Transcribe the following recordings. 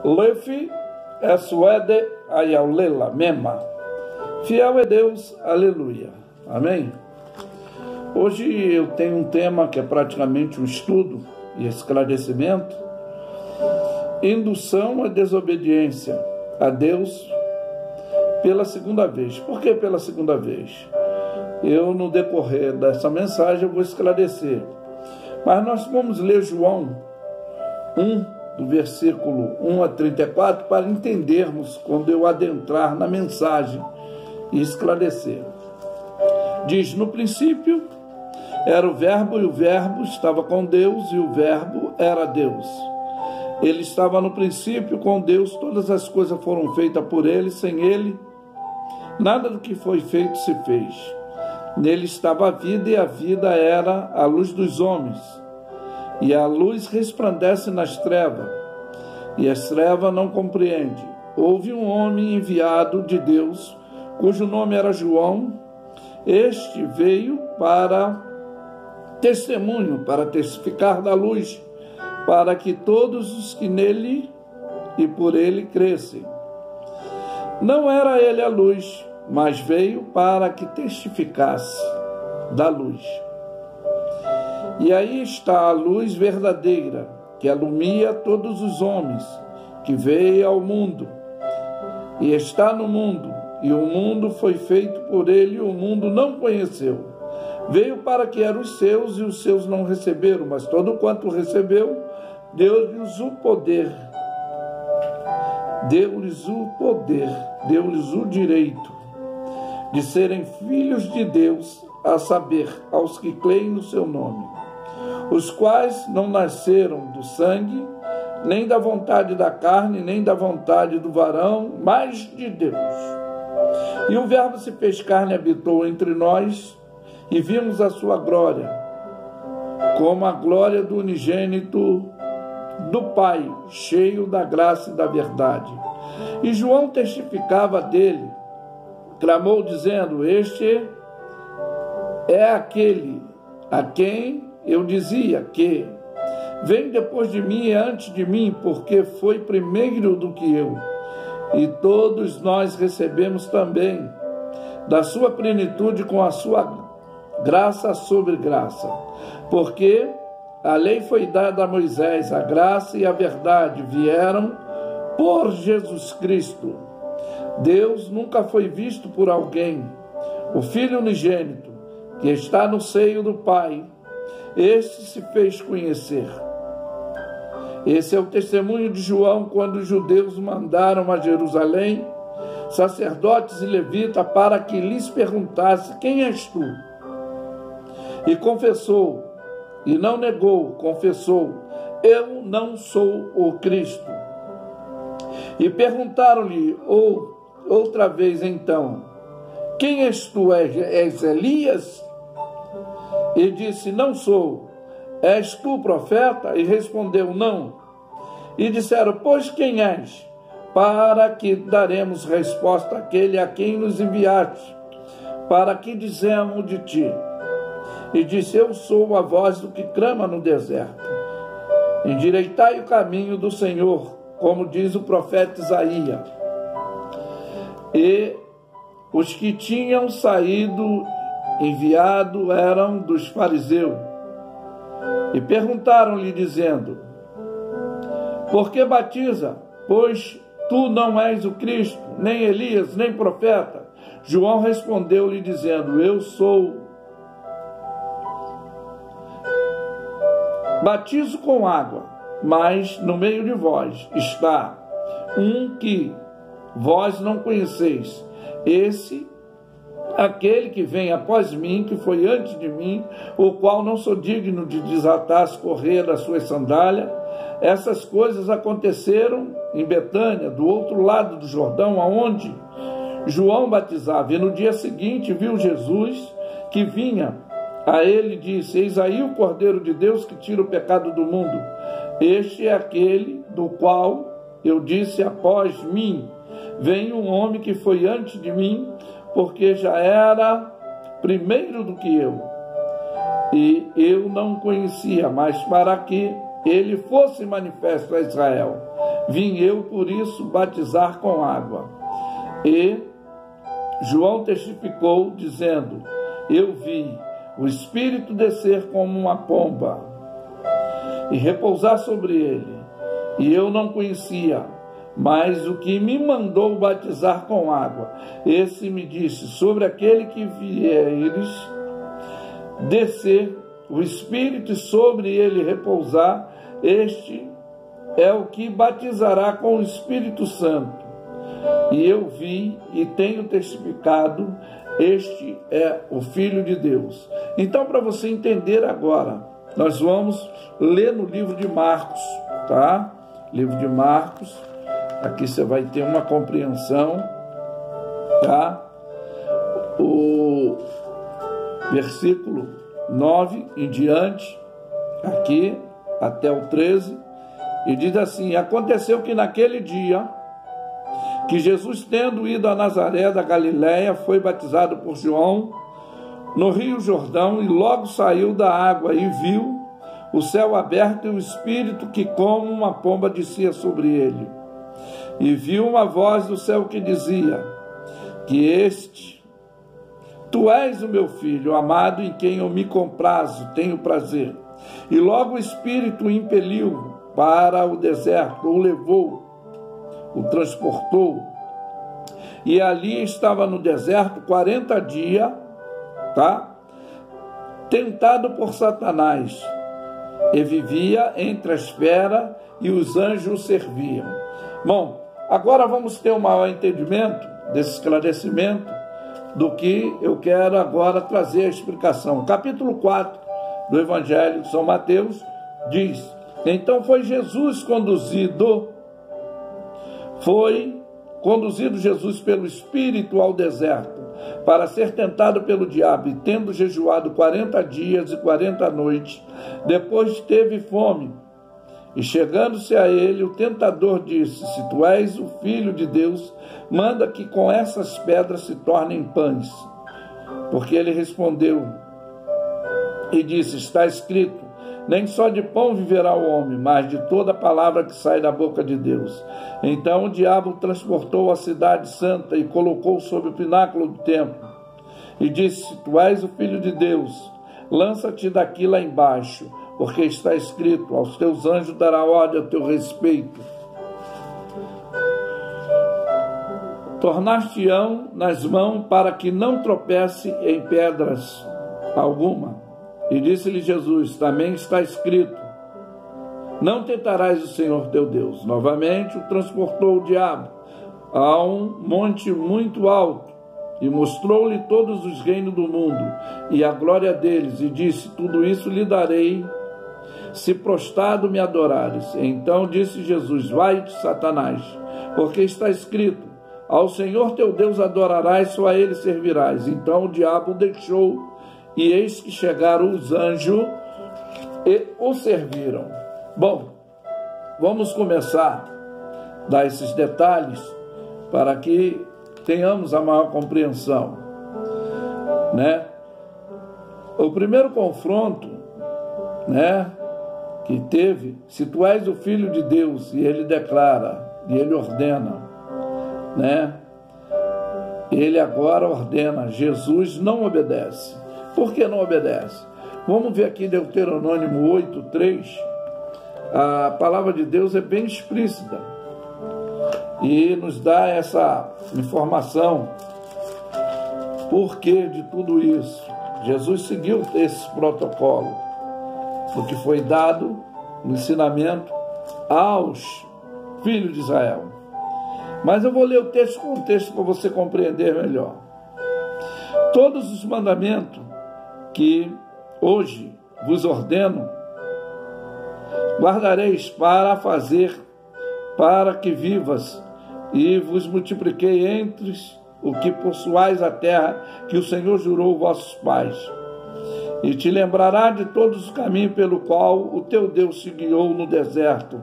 Lefi Esuede Ayaulela Mema. Fiel é Deus, aleluia. Amém? Hoje eu tenho um tema que é praticamente um estudo e esclarecimento. Indução à desobediência a Deus pela segunda vez. Por que pela segunda vez? Eu, no decorrer dessa mensagem, eu vou esclarecer. Mas nós vamos ler João 1, do versículo 1 a 34, para entendermos quando eu adentrar na mensagem e esclarecer. Diz: no princípio era o Verbo, e o Verbo estava com Deus, e o Verbo era Deus. Ele estava no princípio com Deus, todas as coisas foram feitas por ele, sem ele nada do que foi feito se fez. Nele estava a vida, e a vida era a luz dos homens. E a luz resplandece nas trevas, e as trevas não compreendem. Houve um homem enviado de Deus, cujo nome era João. Este veio para testemunho, para testificar da luz, para que todos os que nele e por ele crescem. Não era ele a luz, mas veio para que testificasse da luz. E aí está a luz verdadeira, que alumia todos os homens, que veio ao mundo, e está no mundo, e o mundo foi feito por ele, e o mundo não conheceu. Veio para que eram os seus, e os seus não receberam, mas todo quanto recebeu, deu-lhes o poder, deu-lhes o direito de serem filhos de Deus, a saber, aos que creem no seu nome, os quais não nasceram do sangue, nem da vontade da carne, nem da vontade do varão, mas de Deus. E o Verbo se fez carne e habitou entre nós, e vimos a sua glória, como a glória do unigênito do Pai, cheio da graça e da verdade. E João testificava dele, clamou dizendo: este é aquele a quem eu dizia que vem depois de mim e antes de mim, porque foi primeiro do que eu. E todos nós recebemos também da sua plenitude, com a sua graça sobre graça. Porque a lei foi dada a Moisés, a graça e a verdade vieram por Jesus Cristo. Deus nunca foi visto por alguém. O Filho unigênito, que está no seio do Pai, este se fez conhecer. Esse é o testemunho de João, quando os judeus mandaram a Jerusalém sacerdotes e levitas para que lhes perguntasse: quem és tu? E confessou, e não negou, confessou: eu não sou o Cristo. E perguntaram-lhe outra vez então: quem és tu? És Elias? E disse: não sou. És tu profeta? E respondeu: não. E disseram: pois quem és? Para que daremos resposta àquele a quem nos enviaste, para que dizemos de ti? E disse: eu sou a voz do que clama no deserto. Endireitai o caminho do Senhor, como diz o profeta Isaías. E os que tinham saído enviado eram dos fariseus. E perguntaram-lhe, dizendo: por que batiza? Pois tu não és o Cristo, nem Elias, nem profeta. João respondeu-lhe, dizendo: eu sou. Batizo com água, mas no meio de vós está um que vós não conheceis, esse, aquele que vem após mim, que foi antes de mim, o qual não sou digno de desatar as correias das suas sandálias. Essas coisas aconteceram em Betânia, do outro lado do Jordão, aonde João batizava. E no dia seguinte viu Jesus que vinha a ele, disse: eis aí o Cordeiro de Deus que tira o pecado do mundo. Este é aquele do qual eu disse: após mim vem um homem que foi antes de mim, porque já era primeiro do que eu. E eu não conhecia, mas para que ele fosse manifesto a Israel. vim eu, por isso, batizar com água. E João testificou, dizendo: eu vi o Espírito descer como uma pomba e repousar sobre ele. E eu não conhecia, mas o que me mandou batizar com água, esse me disse: sobre aquele que vieres descer o Espírito e sobre ele repousar, este é o que batizará com o Espírito Santo. E eu vi e tenho testificado, este é o Filho de Deus. Então, para você entender agora, nós vamos ler no livro de Marcos, tá? Livro de Marcos, aqui você vai ter uma compreensão, tá? O versículo 9 em diante, aqui até o 13, e diz assim: aconteceu que naquele dia, que Jesus, tendo ido a Nazaré da Galiléia, foi batizado por João no Rio Jordão, e logo saiu da água e viu o céu aberto e o Espírito que como uma pomba descia sobre ele. E viu uma voz do céu que dizia: tu és o meu Filho amado, em quem eu me comprazo, tenho prazer. E logo o Espírito o impeliu para o deserto, o levou, o transportou, e ali estava no deserto 40 dias, tá? Tentado por Satanás, e vivia entre as feras, e os anjos o serviam. Bom, agora vamos ter um maior entendimento desse esclarecimento do que eu quero agora trazer a explicação. Capítulo 4 do Evangelho de São Mateus diz: então foi conduzido Jesus pelo Espírito ao deserto, para ser tentado pelo diabo, e tendo jejuado 40 dias e 40 noites, depois teve fome. E chegando-se a ele, o tentador disse: se tu és o Filho de Deus, manda que com essas pedras se tornem pães. Porque ele respondeu e disse: está escrito, nem só de pão viverá o homem, mas de toda palavra que sai da boca de Deus. Então o diabo o transportou à cidade santa e colocou sobre o pináculo do templo. E disse: se tu és o Filho de Deus, lança-te daqui lá embaixo, porque está escrito: aos teus anjos dará ordem a teu respeito. Tornar-te-ão nas mãos para que não tropece em pedras alguma. E disse-lhe Jesus: também está escrito: não tentarás o Senhor teu Deus. Novamente o transportou o diabo a um monte muito alto, e mostrou-lhe todos os reinos do mundo e a glória deles, e disse: tudo isso lhe darei, se prostrado me adorares. Então disse Jesus: vai-te, Satanás, porque está escrito: ao Senhor teu Deus adorarás, só a ele servirás. Então o diabo o deixou, e eis que chegaram os anjos e o serviram. Bom, vamos começar a dar esses detalhes para que tenhamos a maior compreensão, né? O primeiro confronto, né, que teve: se tu és o Filho de Deus, e ele declara, e ele ordena, né? Ele agora ordena, Jesus não obedece. Por que não obedece? Vamos ver aqui Deuteronômio 8:3. A palavra de Deus é bem explícita e nos dá essa informação. Por que de tudo isso? Jesus seguiu esse protocolo, o que foi dado no ensinamento aos filhos de Israel. Mas eu vou ler o texto com o texto para você compreender melhor. Todos os mandamentos que hoje vos ordeno, guardareis para fazer, para que vivas, e vos multipliquei entre o que possuais a terra que o Senhor jurou vossos pais. E te lembrará de todos os caminhos pelo qual o teu Deus te guiou no deserto,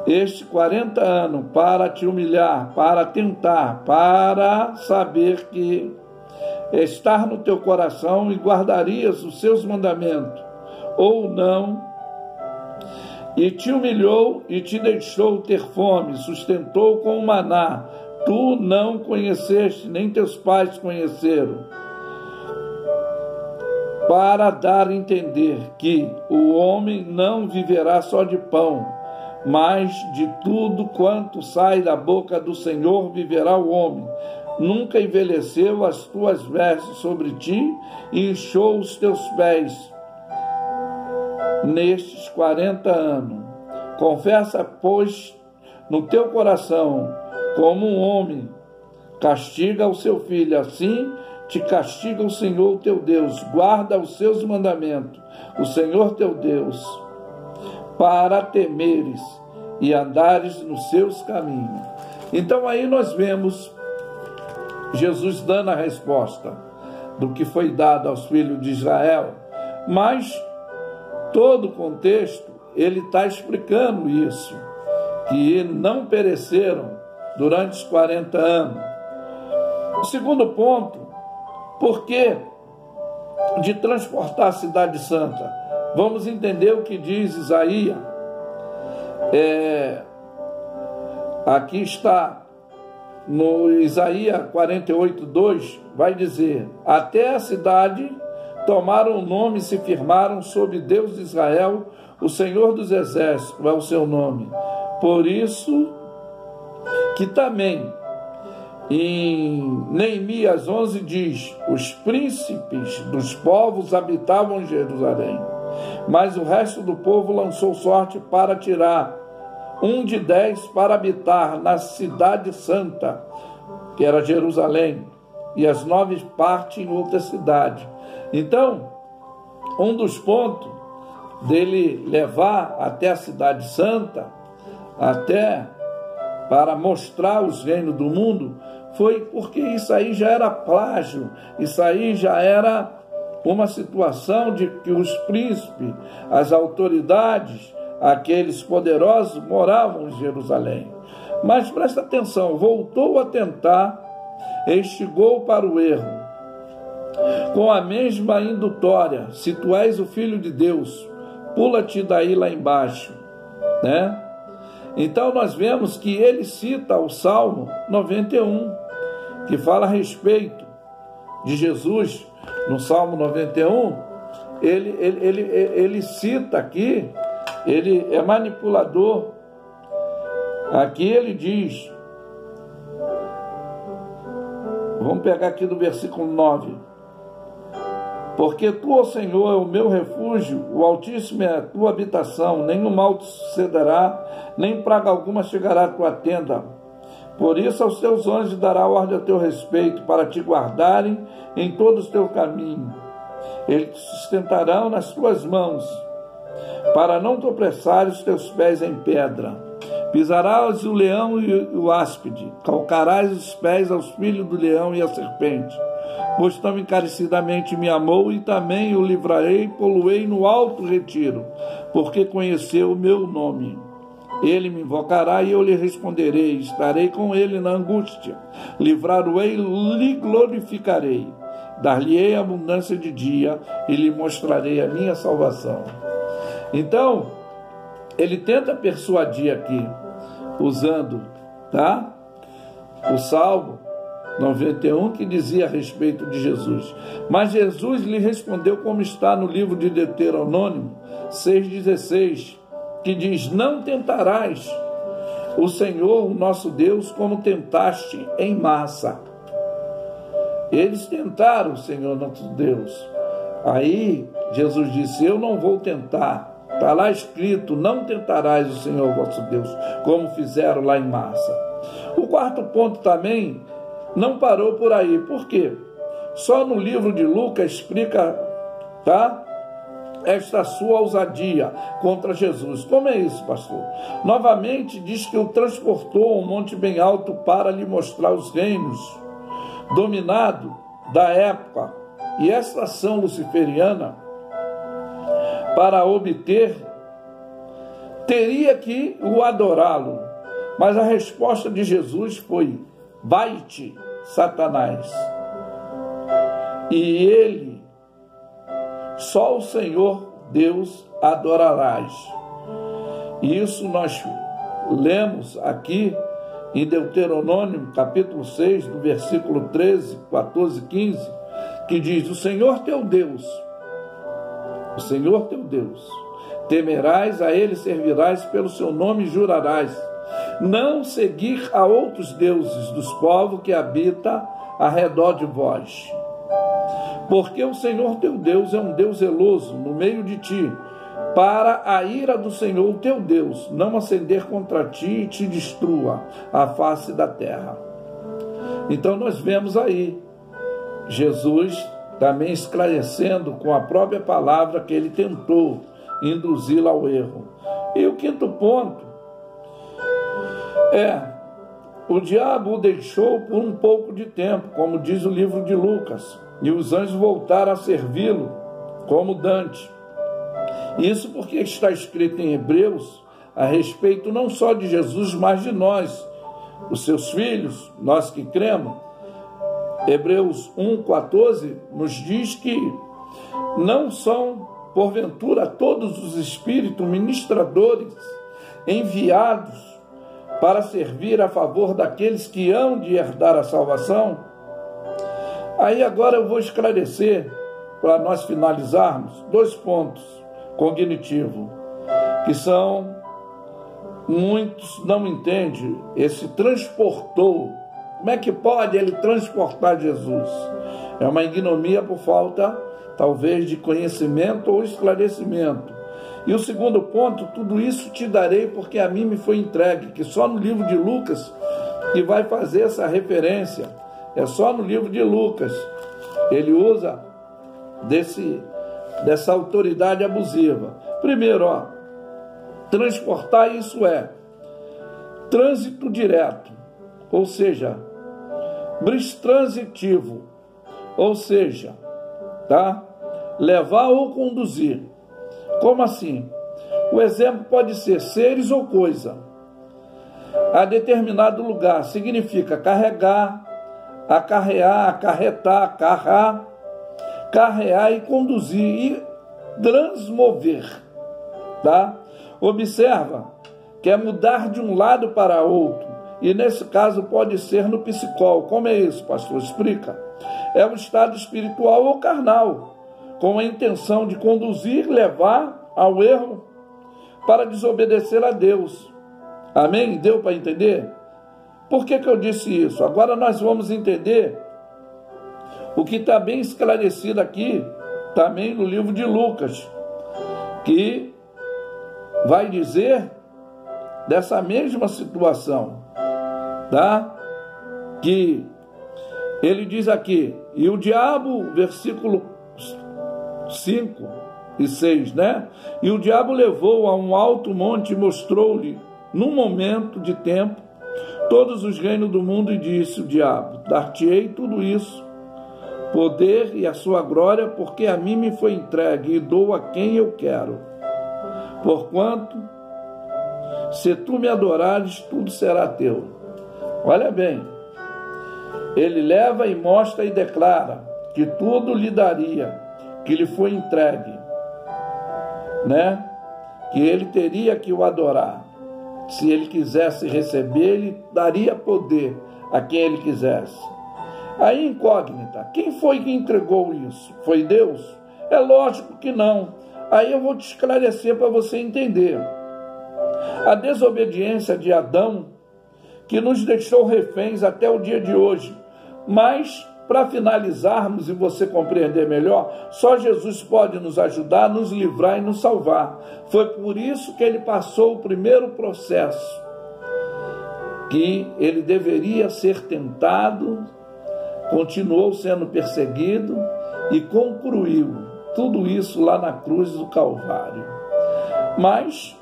este 40 anos, para te humilhar, para tentar, para saber que estar no teu coração e guardarias os seus mandamentos, ou não, e te humilhou e te deixou ter fome, sustentou com o maná. Tu não conheceste, nem teus pais conheceram, para dar a entender que o homem não viverá só de pão, mas de tudo quanto sai da boca do Senhor viverá o homem. Nunca envelheceu as tuas vestes sobre ti e inchou os teus pés nestes 40 anos. Confessa, pois, no teu coração, como um homem castiga o seu filho, assim te castiga o Senhor teu Deus. Guarda os seus mandamentos, o Senhor teu Deus, para temeres e andares nos seus caminhos. Então aí nós vemos Jesus dando a resposta do que foi dado aos filhos de Israel, mas todo o contexto ele está explicando isso, que não pereceram durante os 40 anos. O segundo ponto, por que de transportar a cidade santa? Vamos entender o que diz Isaías. Aqui está no Isaías 48:2, vai dizer: até a cidade tomaram o nome e se firmaram sobre Deus de Israel, o Senhor dos Exércitos é o seu nome. Por isso que também em Neemias 11 diz: os príncipes dos povos habitavam em Jerusalém, mas o resto do povo lançou sorte para tirar um de 10 para habitar na cidade santa, que era Jerusalém, e as 9 partes em outra cidade. Então, um dos pontos dele levar até a cidade santa, até para mostrar os reinos do mundo, foi porque isso aí já era plágio, isso aí já era uma situação de que os príncipes, as autoridades, aqueles poderosos moravam em Jerusalém. Mas presta atenção, voltou a tentar e chegou para o erro, com a mesma indutória: se tu és o Filho de Deus, pula-te daí lá embaixo, né? Então nós vemos que ele cita o Salmo 91, que fala a respeito de Jesus. No Salmo 91, ele cita aqui, ele é manipulador. Aqui ele diz, vamos pegar aqui do versículo 9: porque tu, ó Senhor, é o meu refúgio, o Altíssimo é a tua habitação, nenhum mal te sucederá, nem praga alguma chegará à tua tenda. Por isso aos teus anjos dará ordem a teu respeito, para te guardarem em todos os teus caminhos. Eles te sustentarão nas tuas mãos, para não tropeçares os teus pés em pedra. Pisarás o leão e o áspide, calcarás os pés aos filhos do leão e à serpente. Pois tão encarecidamente me amou, e também o livrarei e pô-lo-ei no alto retiro, porque conheceu o meu nome. Ele me invocará e eu lhe responderei, estarei com ele na angústia, livrar-o-ei e lhe glorificarei. Dar-lhe-ei abundância de dia e lhe mostrarei a minha salvação. Então, ele tenta persuadir aqui, usando, o Salmo 91, que dizia a respeito de Jesus. Mas Jesus lhe respondeu, como está no livro de Deuteronômio 6,16, que diz: não tentarás o Senhor, o nosso Deus, como tentaste em Massa. Eles tentaram o Senhor, nosso Deus. Aí Jesus disse: eu não vou tentar. Está lá escrito: não tentarás o Senhor, vosso Deus, como fizeram lá em Massa. O quarto ponto também não parou por aí. Por quê? Só no livro de Lucas explica, esta sua ousadia contra Jesus. Como é isso, pastor? Novamente diz que o transportou a um monte bem alto para lhe mostrar os reinos dominados da época. E essa ação luciferiana, para obter, teria que o adorá-lo. Mas a resposta de Jesus foi: vai-te, Satanás. E ele, só o Senhor Deus adorarás. E isso nós lemos aqui em Deuteronômio, capítulo 6, do versículo 13, 14, 15, que diz: o Senhor teu Deus, temerás a ele, servirás pelo seu nome e jurarás, não seguir a outros deuses dos povos que habitam ao redor de vós. Porque o Senhor teu Deus é um Deus zeloso no meio de ti, para a ira do Senhor teu Deus não acender contra ti e te destrua a face da terra. Então nós vemos aí Jesus também esclarecendo com a própria palavra que ele tentou induzi-lo ao erro. E o quinto ponto é: o diabo o deixou por um pouco de tempo, como diz o livro de Lucas, e os anjos voltaram a servi-lo como Dante. Isso porque está escrito em Hebreus a respeito não só de Jesus, mas de nós, os seus filhos, nós que cremos. Hebreus 1,14 nos diz que não são, porventura, todos os espíritos ministradores enviados para servir a favor daqueles que hão de herdar a salvação? Aí agora eu vou esclarecer, para nós finalizarmos, 2 pontos cognitivos, que são, muitos não entendem, esse transportou. Como é que pode ele transportar Jesus? É uma ignomia por falta, talvez, de conhecimento ou esclarecimento. E o segundo ponto: tudo isso te darei porque a mim me foi entregue, que só no livro de Lucas que vai fazer essa referência. É só no livro de Lucas ele usa dessa autoridade abusiva. Primeiro, transportar, isso trânsito direto, ou seja, transitiva, ou seja, levar ou conduzir. Como assim? O exemplo pode ser seres ou coisa a determinado lugar. Significa carregar, acarrear, acarretar, carrear e conduzir e transmover. Observa que é mudar de um lado para outro, e nesse caso pode ser no psicol. Como é isso, pastor? Explica. É um estado espiritual ou carnal, com a intenção de conduzir, levar ao erro para desobedecer a Deus. Amém? Deu para entender? Por que eu disse isso? Agora nós vamos entender o que está bem esclarecido aqui, também no livro de Lucas, que vai dizer dessa mesma situação, que ele diz aqui: e o diabo, versículo 5 e 6, e o diabo levou a um alto monte e mostrou-lhe, num momento de tempo, todos os reinos do mundo, e disse o diabo: dar-te-ei tudo isso, poder e a sua glória, porque a mim me foi entregue, e dou a quem eu quero. Porquanto, se tu me adorares, tudo será teu. Olha bem, ele leva e mostra e declara que tudo lhe daria, que lhe foi entregue, que ele teria que o adorar. Se ele quisesse receber, ele daria poder a quem ele quisesse. Aí, incógnita: quem foi que entregou isso? Foi Deus? É lógico que não. Aí eu vou te esclarecer para você entender. A desobediência de Adão, que nos deixou reféns até o dia de hoje. Mas, para finalizarmos e você compreender melhor, só Jesus pode nos ajudar, nos livrar e nos salvar. Foi por isso que ele passou o primeiro processo, que ele deveria ser tentado, continuou sendo perseguido e concluiu tudo isso lá na cruz do Calvário. Mas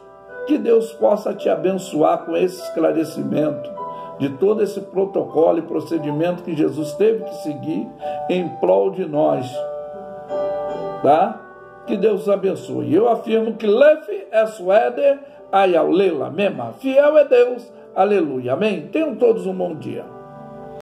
que Deus possa te abençoar com esse esclarecimento de todo esse protocolo e procedimento que Jesus teve que seguir em prol de nós. Que Deus os abençoe. Eu afirmo que Lefe é suede, ayaulela, mema. Fiel é Deus. Aleluia. Amém? Tenham todos um bom dia.